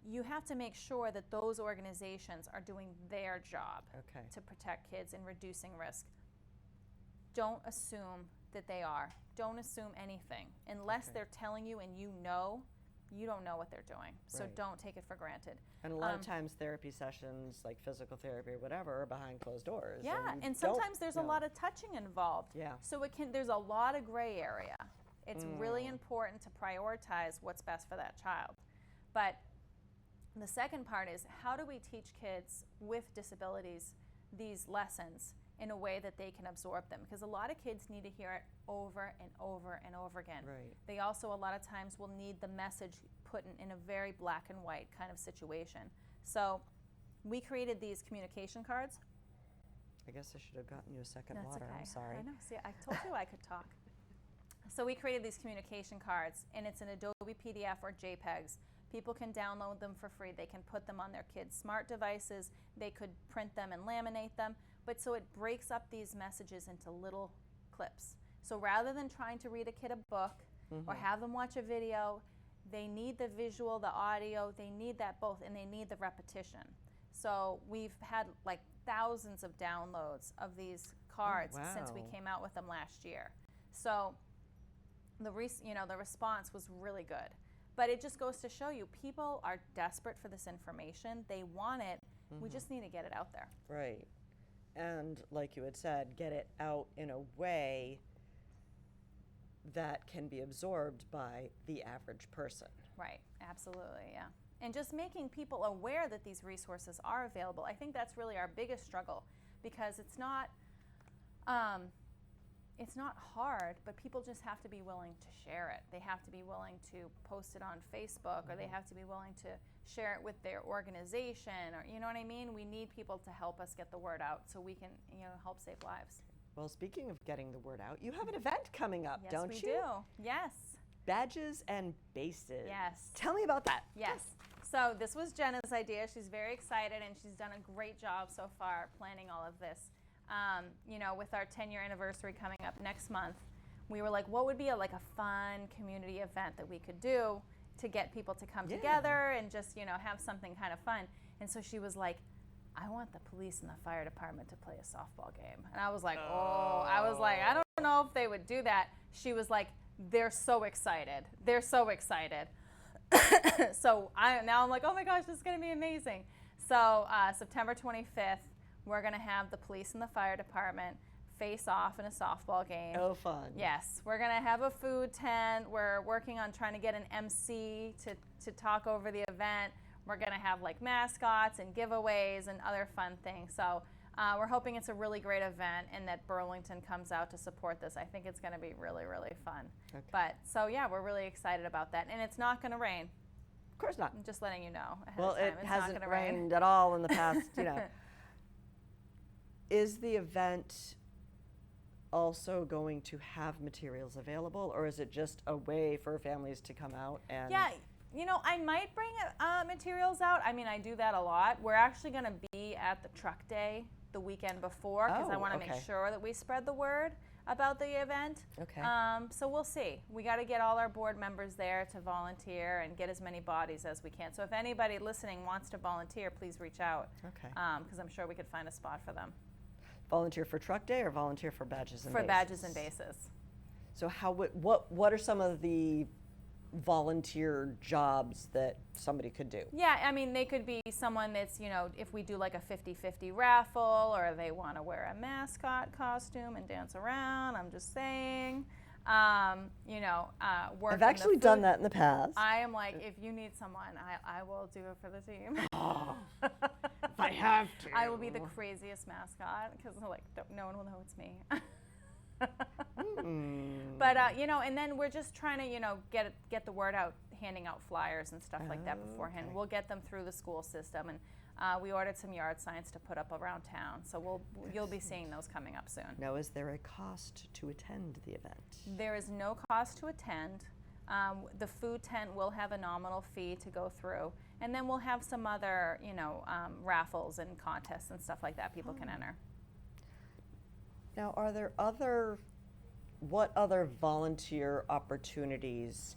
you have to make sure that those organizations are doing their job to protect kids and reducing risk. Don't assume that they are. Don't assume anything. Unless they're telling you and you don't know what they're doing. So don't take it for granted. And a lot of times therapy sessions, like physical therapy or whatever, are behind closed doors. Yeah, and sometimes there's a lot of touching involved. Yeah. So there's a lot of gray area. It's really important to prioritize what's best for that child. But the second part is, how do we teach kids with disabilities these lessons in a way that they can absorb them? Because a lot of kids need to hear it over and over and over again. Right. They also, a lot of times, will need the message put in a very black and white kind of situation. So we created these communication cards. I guess I should have gotten you a second That's water. okay. I'm sorry. I know. See, I told you I could talk. So we created these communication cards, and it's an Adobe PDF or JPEGs. People can download them for free. They can put them on their kids' smart devices. They could print them and laminate them. But so it breaks up these messages into little clips. So rather than trying to read a kid a book or have them watch a video, they need the visual, the audio, they need that both, and they need the repetition. So we've had like thousands of downloads of these cards since we came out with them last year. So the response was really good. But it just goes to show you, people are desperate for this information. They want it. We just need to get it out there. Right. And like you had said, get it out in a way that can be absorbed by the average person. Right, absolutely, yeah. And just making people aware that these resources are available. I think that's really our biggest struggle, because it's not hard, but people just have to be willing to share it. They have to be willing to post it on Facebook, or they have to be willing to share it with their organization, or you know what I mean? We need people to help us get the word out so we can, help save lives. Well, speaking of getting the word out, you have an event coming up, don't you? Yes, we do. Yes. Badges and Bases. Yes. Tell me about that. Yes. So this was Jenna's idea. She's very excited, and she's done a great job so far planning all of this. With our 10-year anniversary coming up next month, we were like, what would be a fun community event that we could do to get people to come together and just, have something kind of fun. And so she was like, I want the police and the fire department to play a softball game. And I was like, I don't know if they would do that. She was like, they're so excited. They're so excited. So I'm like, oh my gosh, this is going to be amazing. So September 25th, we're going to have the police and the fire department face off in a softball game. Oh, fun. Yes, we're going to have a food tent. We're working on trying to get an MC to talk over the event. We're going to have like mascots and giveaways and other fun things. So we're hoping it's a really great event and that Burlington comes out to support this. I think it's going to be really, really fun. Okay. But so yeah, we're really excited about that. And it's not going to rain. Of course not. I'm just letting you know ahead Well, of time. it It's hasn't not going to rain. rained at all in the past, Is the event also going to have materials available, or is it just a way for families to come out and... Yeah, I might bring materials out. I mean, I do that a lot. We're actually going to be at the truck day the weekend before because I want to make sure that we spread the word about the event. Okay. So we'll see. We got to get all our board members there to volunteer and get as many bodies as we can. So if anybody listening wants to volunteer, please reach out. Okay. Because I'm sure we could find a spot for them. Volunteer for truck day or volunteer for badges and For bases? badges and bases. So what are some of the volunteer jobs that somebody could do? Yeah, I mean, they could be someone that's, if we do like a 50-50 raffle, or they want to wear a mascot costume and dance around, I'm just saying. Work I've actually done that in the past. I am like, if you need someone, I will do it for the team. Oh, if I have to. I will be the craziest mascot because no one will know it's me. But and then we're just trying to get the word out, handing out flyers and stuff like that beforehand. Okay. We'll get them through the school system, and we ordered some yard signs to put up around town. So you'll be seeing those coming up soon. Now, is there a cost to attend the event? There is no cost to attend. The food tent will have a nominal fee to go through, and then we'll have some other raffles and contests and stuff like that people can enter. Now, are there what other volunteer opportunities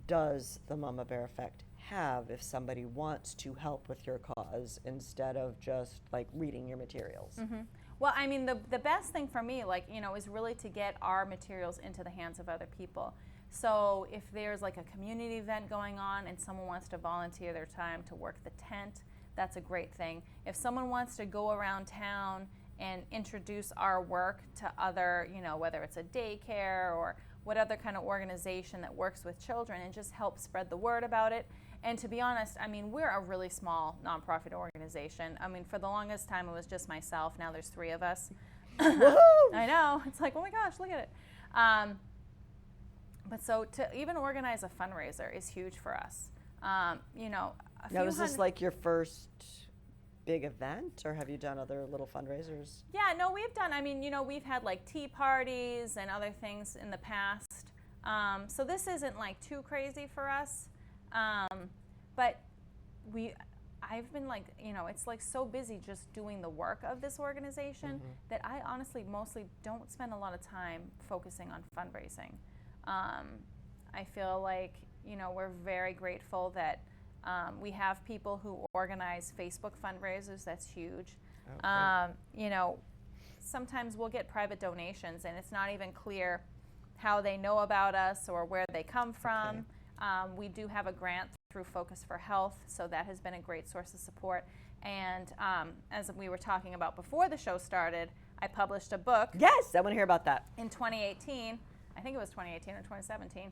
does the Mama Bear Effect have if somebody wants to help with your cause instead of just like reading your materials? Mm-hmm. Well, I mean, the best thing for me, is really to get our materials into the hands of other people. So if there's like a community event going on and someone wants to volunteer their time to work the tent, that's a great thing. If someone wants to go around town and introduce our work to other, whether it's a daycare or what other kind of organization that works with children, and just help spread the word about it. And to be honest, I mean, we're a really small nonprofit organization. I mean, for the longest time, it was just myself. Now there's 3 of us. I know. It's like, oh my gosh, look at it. But so to even organize a fundraiser is huge for us. Now, is this like your first big event, or have you done other little fundraisers? Yeah, no, we've done, we've had like tea parties and other things in the past. So this isn't like too crazy for us. But I've been like, it's like so busy just doing the work of this organization that I honestly mostly don't spend a lot of time focusing on fundraising. I feel like, we're very grateful that we have people who organize Facebook fundraisers. That's huge. Okay. Sometimes we'll get private donations and it's not even clear how they know about us or where they come from. Okay. We do have a grant through Focus for Health, so that has been a great source of support. And as we were talking about before the show started, I published a book. Yes, I want to hear about that. In 2018, I think it was 2018 or 2017,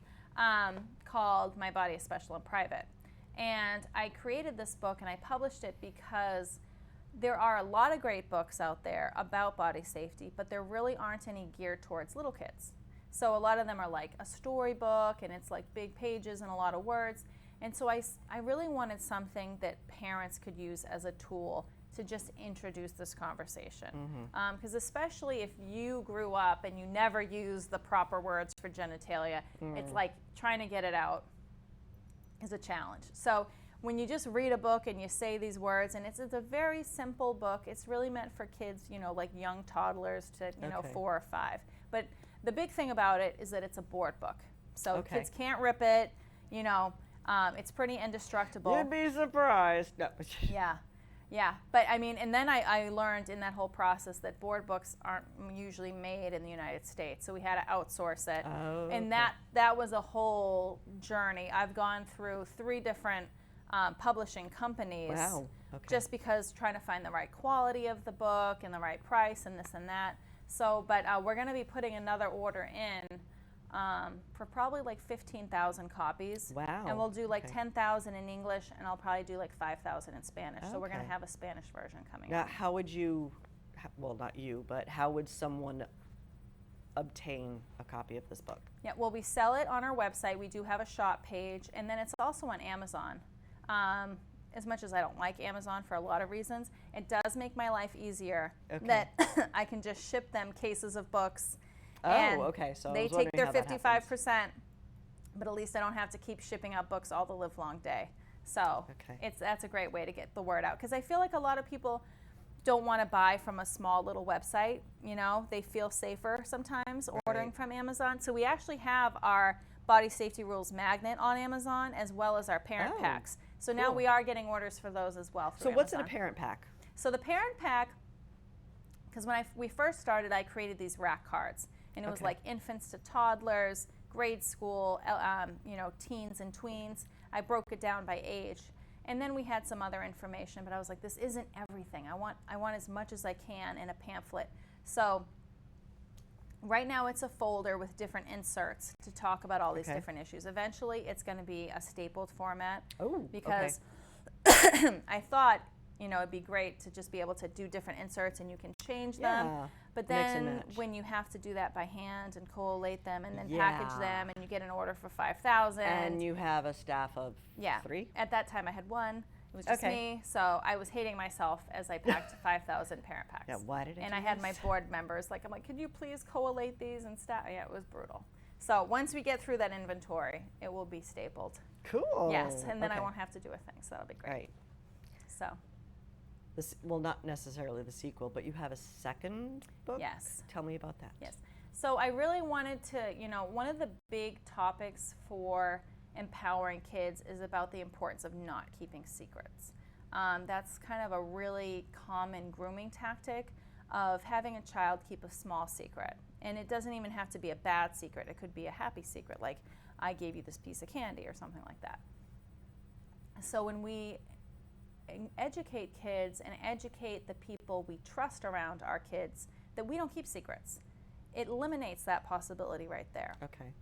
called My Body is Special and Private. And I created this book and I published it because there are a lot of great books out there about body safety, but there really aren't any geared towards little kids. So a lot of them are like a storybook and it's like big pages and a lot of words. And so I really wanted something that parents could use as a tool to just introduce this conversation. Because especially if you grew up and you never used the proper words for genitalia, it's like trying to get it out is a challenge. So when you just read a book and you say these words, and it's a very simple book, it's really meant for kids, like young toddlers to, 4 or 5. But the big thing about it is that it's a board book. So kids can't rip it, it's pretty indestructible. You'd be surprised. No. Yeah. But and then I learned in that whole process that board books aren't usually made in the United States. So we had to outsource it. Oh, and that was a whole journey. I've gone through 3 different publishing companies. Wow. Okay. just because trying to find the right quality of the book and the right price and this and that. So, but we're going to be putting another order in for probably like 15,000 copies. Wow. And we'll do like Okay. 10,000 in English, and I'll probably do like 5,000 in Spanish. So we're going Okay. to have a Spanish version coming Now, out. how would you, well, not you, but how would someone obtain a copy of this book? Yeah, well, we sell it on our website. We do have a shop page, and then it's also on Amazon. As much as I don't like Amazon for a lot of reasons, it does make my life easier Okay. that I can just ship them cases of books. Oh, and okay. So I they was take wondering their how that happens. 55%, but at least I don't have to keep shipping out books all the livelong day. So Okay. that's a great way to get the word out, because I feel like a lot of people don't want to buy from a small little website. You know, they feel safer sometimes ordering Right. from Amazon. So we actually have our Body Safety Rules magnet on Amazon, as well as our parent Oh, packs. So now cool. we are getting orders for those as well. So through what's in a Amazon. parent pack? So the parent pack, because when we first started, I created these rack cards, and it was Okay. like infants to toddlers, grade school, teens and tweens. I broke it down by age, and then we had some other information. But I was like, this isn't everything. I want as much as I can in a pamphlet. So right now it's a folder with different inserts to talk about all these Okay. different issues. Eventually, it's going to be a stapled format, Oh, because okay. I thought, it'd be great to just be able to do different inserts and you can change them. Yeah. But Mix and then match. when you have to do that by hand and collate them and then Yeah. package them, and you get an order for 5,000. And you have a staff of yeah. 3? At that time I had one. It was just Okay. me. So I was hating myself as I packed 5,000 parent packs. Yeah, why did I And do I had my this? board members I'm like, can you please collate these and staff? Yeah, it was brutal. So once we get through that inventory, it will be stapled. Cool. Yes, and then I Okay. won't have to do a thing. So that'll be great. Right. So Well, not necessarily the sequel, but you have a second book? yes. Tell me about that. Yes. So I really wanted to, one of the big topics for empowering kids is about the importance of not keeping secrets. That's kind of a really common grooming tactic of having a child keep a small secret. And it doesn't even have to be a bad secret. It could be a happy secret, like I gave you this piece of candy or something like that. So when we educate kids and educate the people we trust around our kids that we don't keep secrets, it eliminates that possibility right there. Okay.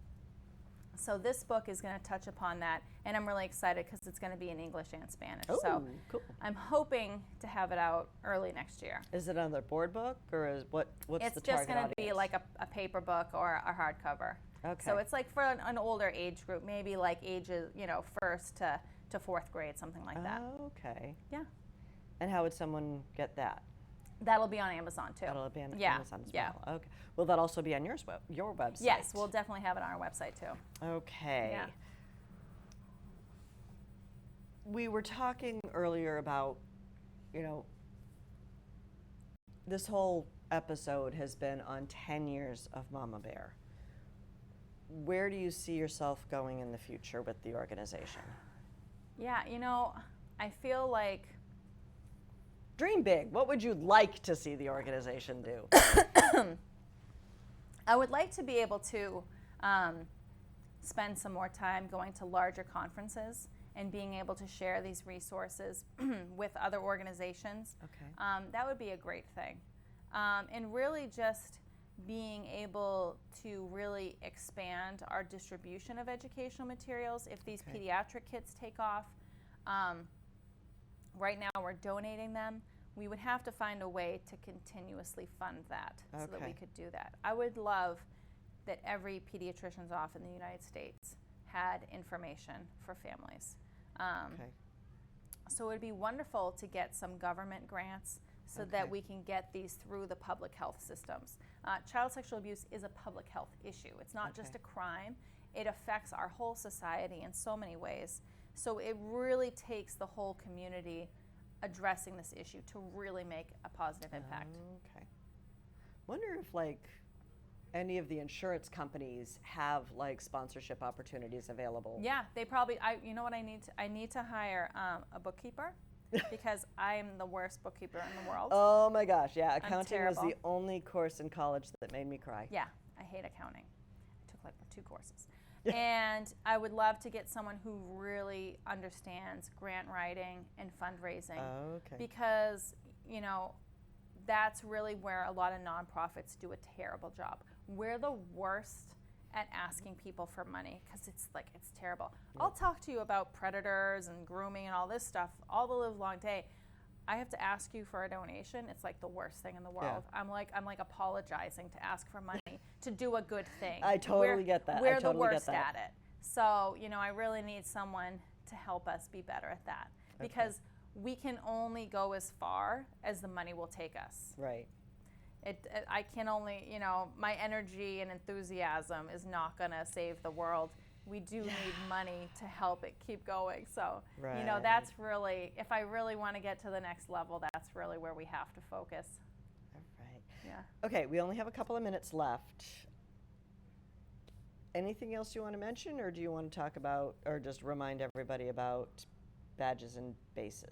So this book is going to touch upon that, and I'm really excited because it's going to be in English and Spanish. Oh, So cool. I'm hoping to have it out early next year. Is it another board book, or is what's It's the just target going to be audience? like a paper book or a hardcover. Okay. So it's like for an older age group, maybe like ages, first to fourth grade, something like that. Okay. Yeah. And how would someone get that? That'll be on Amazon too. That'll be on Yeah, Amazon as yeah. well. Okay. Will that also be on your website? Yes, we'll definitely have it on our website too. Okay. Yeah. We were talking earlier about, this whole episode has been on 10 years of Mama Bear. Where do you see yourself going in the future with the organization? Yeah, I feel like Dream big. What would you like to see the organization do? I would like to be able to spend some more time going to larger conferences and being able to share these resources with other organizations. Okay. That would be a great thing. And really just being able to really expand our distribution of educational materials. If these Okay. pediatric kits take off, right now we're donating them. We would have to find a way to continuously fund that so that we Okay. could do that. I would love that every pediatrician's office in the United States had information for families. Okay. So it would be wonderful to get some government grants so Okay. that we can get these through the public health systems. Child sexual abuse is a public health issue. It's not just Okay. a crime. It affects our whole society in so many ways. So it really takes the whole community addressing this issue to really make a positive impact. Okay. Wonder if any of the insurance companies have sponsorship opportunities available. Yeah, they probably. You know what I need? I need to hire a bookkeeper because I am the worst bookkeeper in the world. Oh my gosh, yeah. Accounting was the terrible. only course in college that made me cry. Yeah, I hate accounting. I took like 2 courses. And I would love to get someone who really understands grant writing and fundraising. Oh, okay. Because, that's really where a lot of nonprofits do a terrible job. We're the worst at asking people for money because it's terrible. I'll talk to you about predators and grooming and all this stuff all the live long day. I have to ask you for a donation. It's like the worst thing in the world. Yeah. I'm like apologizing to ask for money to do a good thing. I totally get that. We're the worst at it. So, I really need someone to help us be better at that. Okay. Because we can only go as far as the money will take us. Right. I can only, my energy and enthusiasm is not going to save the world. We do need money to help it keep going. So, that's really, if I really want to get to the next level, that's really where we have to focus. All right. Yeah. Okay, we only have a couple of minutes left. Anything else you want to mention, or do you want to talk about, or just remind everybody about badges and bases?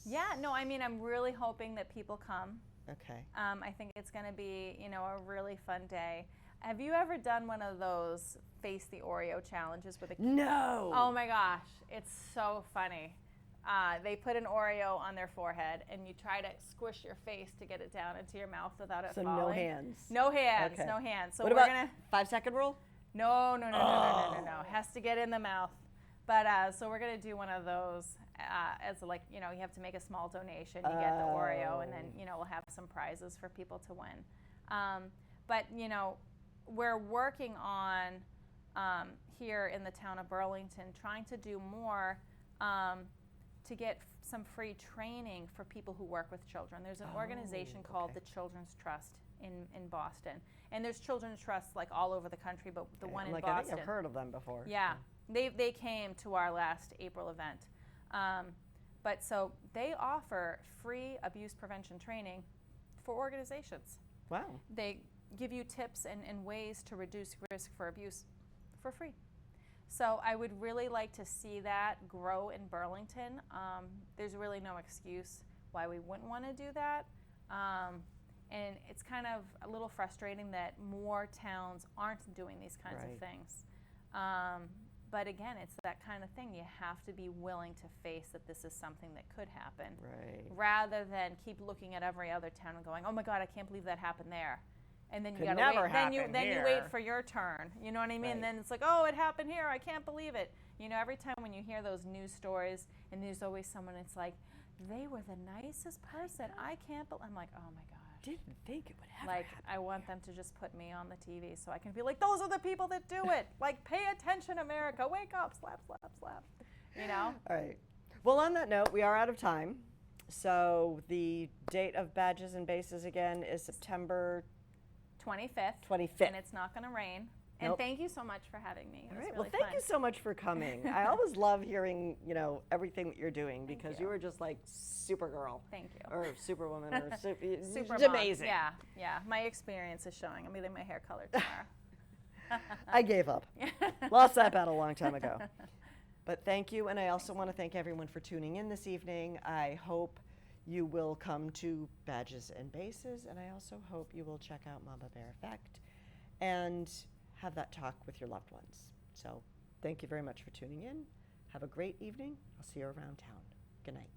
Yeah, no, I'm really hoping that people come. Okay. I think it's going to be, a really fun day. Have you ever done one of those face the Oreo challenges with a kid? No. Oh my gosh, it's so funny. They put an Oreo on their forehead, and you try to squish your face to get it down into your mouth without it falling. So no hands. No hands. Okay. No hands. So what we're about gonna 5-second rule? No. It has to get in the mouth. But so we're gonna do one of those as you have to make a small donation. You get the Oreo, and then we'll have some prizes for people to win. But we're working on here in the town of Burlington, trying to do more to get some free training for people who work with children. There's an organization called the Children's Trust in Boston, and there's Children's Trusts all over the country, but the one in Boston. I think I've heard of them before. Yeah, they came to our last April event, but so they offer free abuse prevention training for organizations. Wow. They give you tips and ways to reduce risk for abuse for free. So I would really like to see that grow in Burlington. There's really no excuse why we wouldn't want to do that. And it's kind of a little frustrating that more towns aren't doing these kinds of things. But again, it's that kind of thing. You have to be willing to face that this is something that could happen. Right. Rather than keep looking at every other town and going, oh my God, I can't believe that happened there. And then you Could gotta never wait. happen Then you here. wait for your turn. You know what I mean? Right. And then it's like, oh, it happened here. I can't believe it. Every time when you hear those news stories, and there's always someone. It's like, they were the nicest person. I can't believe. I'm like, oh my gosh. Didn't think it would ever Like, happen. I want them to just put me on the TV so I can be like, those are the people that do it. Like, pay attention, America. Wake up. Slap, slap, slap. All right. Well, on that note, we are out of time. So the date of badges and bases again is September 25th. 25th. And it's not going to rain. And thank you so much for having me. It All was right. really Well, thank you so much for coming. I always love hearing, everything that you're doing because you were just like Supergirl. Thank you. Or Superwoman or Super it's mom. amazing. Yeah. My experience is showing. I'm getting my hair colored tomorrow. I gave up. Lost that battle a long time ago. But thank you, and I also want to thank everyone for tuning in this evening. I hope you will come to Badges and Bases, and I also hope you will check out Mama Bear Effect and have that talk with your loved ones. So thank you very much for tuning in. Have a great evening. I'll see you around town. Good night.